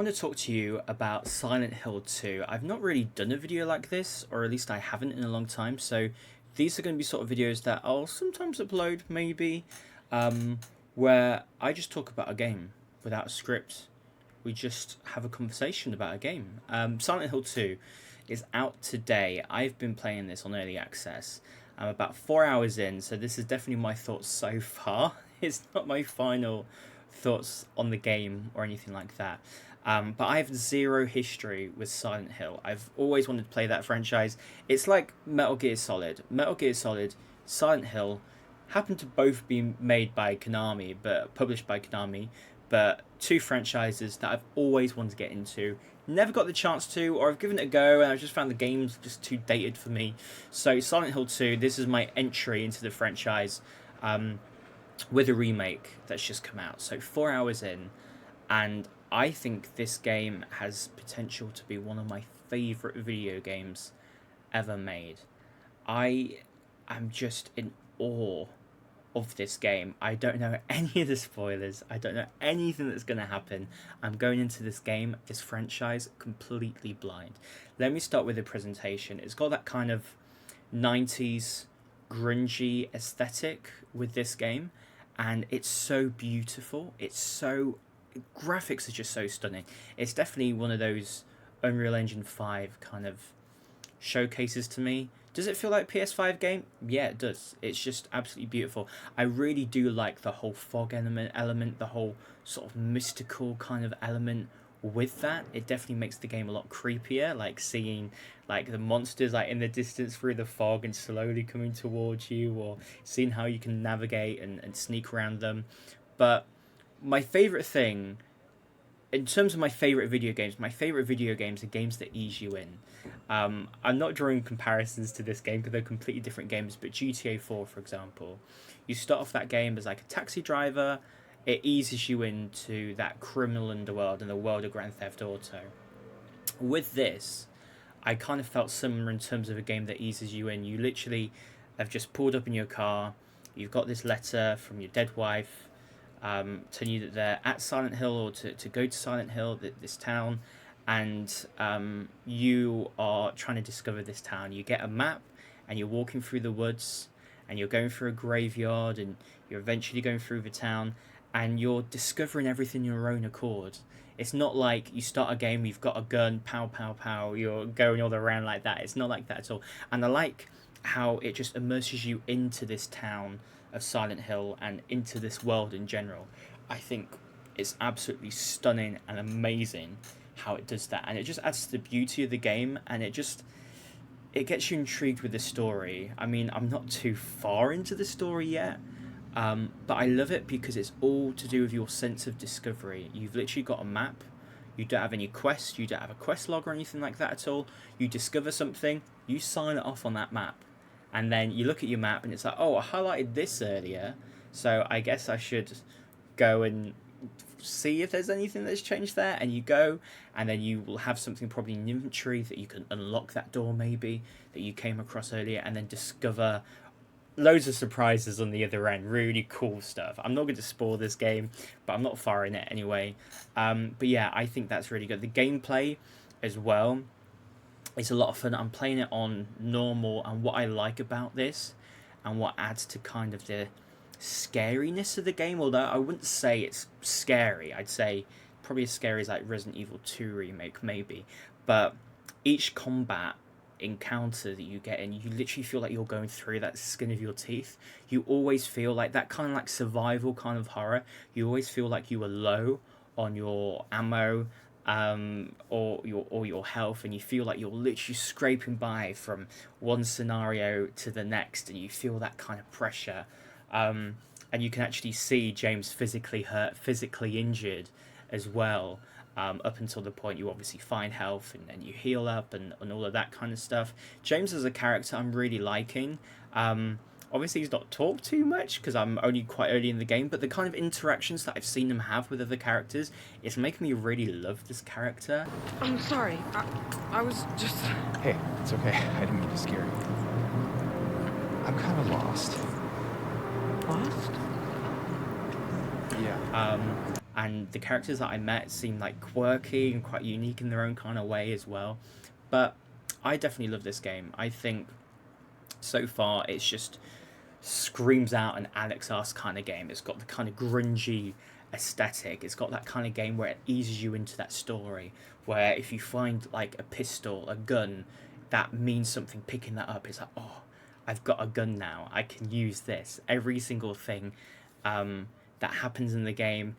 I want to talk to you about Silent Hill 2. I've not really done a video like this, or at least I haven't in a long time, so these are going to be sort of videos that I'll sometimes upload, maybe, um, where I just talk about a game without a script. We just have a conversation about a game. Silent Hill 2 is out today. I've been playing this on early access. I'm about 4 hours in, so this is definitely my thoughts so far. It's not my final thoughts on the game or anything like that. But I have zero history with Silent Hill. I've always wanted to play that franchise. It's like Metal Gear Solid. Metal Gear Solid, Silent Hill happen to both be made by Konami, but published by Konami, but two franchises that I've always wanted to get into. Never got the chance to, or I've given it a go, and I've just found the games just too dated for me. So Silent Hill 2, this is my entry into the franchise, with a remake that's just come out. So 4 hours in, and I think this game has potential to be one of my favourite video games ever made. I am just in awe of this game. I don't know any of the spoilers. I don't know anything that's going to happen. I'm going into this game, this franchise, completely blind. Let me start with the presentation. It's got that kind of 90s grungy aesthetic with this game, and it's so beautiful. Graphics are just so stunning. It's definitely one of those Unreal Engine 5 kind of showcases to me. Does it feel like a PS5 game? Yeah, it does. It's just absolutely beautiful. I really do like the whole fog element, the whole sort of mystical kind of element with that. It definitely makes the game a lot creepier, like seeing like the monsters like in the distance through the fog and slowly coming towards you, or seeing how you can navigate and sneak around them. But my favorite thing in terms of my favorite video games are games that ease you in. I'm not drawing comparisons to this game because they're completely different games, but GTA 4, for example, you start off that game as like a taxi driver. It eases you into that criminal underworld and the world of Grand Theft Auto. With this, I kind of felt similar in terms of a game that eases you in. You literally have just pulled up in your car, you've got this letter from your dead wife, telling you that they're at Silent Hill, or to go to Silent Hill, this town, and you are trying to discover this town. You get a map, and you're walking through the woods, and you're going through a graveyard, and you're eventually going through the town, and you're discovering everything in your own accord. It's not like you start a game, you've got a gun, pow, pow, pow, you're going all around like that. It's not like that at all. And I like how it just immerses you into this town of Silent Hill and into this world in general. I think it's absolutely stunning and amazing how it does that, and it just adds to the beauty of the game, and it gets you intrigued with the story. I mean, I'm not too far into the story yet, but I love it because it's all to do with your sense of discovery. You've literally got a map. You don't have any quests. You don't have a quest log or anything like that at all. You discover something. You sign it off on that map. And then you look at your map and it's like, oh, I highlighted this earlier, so I guess I should go and see if there's anything that's changed there. And you go, and then you will have something probably in inventory that you can unlock that door maybe that you came across earlier, and then discover loads of surprises on the other end. Really cool stuff. I'm not going to spoil this game, but I'm not far in it anyway. But yeah, I think that's really good. The gameplay as well, it's a lot of fun. I'm playing it on normal, and what I like about this, and what adds to kind of the scariness of the game, although I wouldn't say it's scary, I'd say probably as scary as like Resident Evil 2 Remake maybe, but each combat encounter that you get in, you literally feel like you're going through that skin of your teeth. You always feel like that kind of like survival kind of horror. You always feel like you are low on your ammo, or your health, and you feel like you're literally scraping by from one scenario to the next, and you feel that kind of pressure. And you can actually see James physically hurt, physically injured as well, up until the point you obviously find health, and you heal up, and all of that kind of stuff. James as a character I'm really liking. Obviously he's not talked too much because I'm only quite early in the game, but the kind of interactions that I've seen him have with other characters, it's making me really love this character. I'm sorry. I was just... Hey, it's okay. I didn't mean to scare you. I'm kind of lost. Lost? Yeah. and the characters that I met seemed like quirky and quite unique in their own kind of way as well. But I definitely love this game. I think so far it's just screams out an Alex Arse kind of game. It's got the kind of grungy aesthetic. It's got that kind of game where it eases you into that story, where if you find like a pistol, a gun, that means something. Picking that up, it's like, oh, I've got a gun now. I can use this. Every single thing that happens in the game,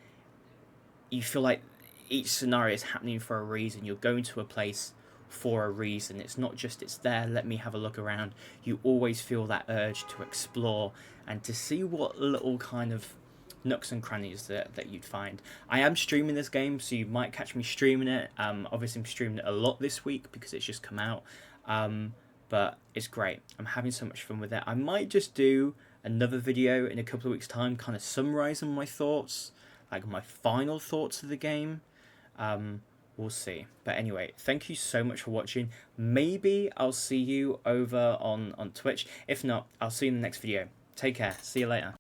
you feel like each scenario is happening for a reason. You're going to a place for a reason. It's not just it's there, let me have a look around. You always feel that urge to explore and to see what little kind of nooks and crannies that you'd find. I am streaming this game, so you might catch me streaming it. Obviously I'm streaming it a lot this week because it's just come out. But it's great. I'm having so much fun with it. I might just do another video in a couple of weeks time kind of summarising my thoughts, like my final thoughts of the game. We'll see. But anyway, thank you so much for watching. Maybe I'll see you over on Twitch. If not, I'll see you in the next video. Take care. See you later.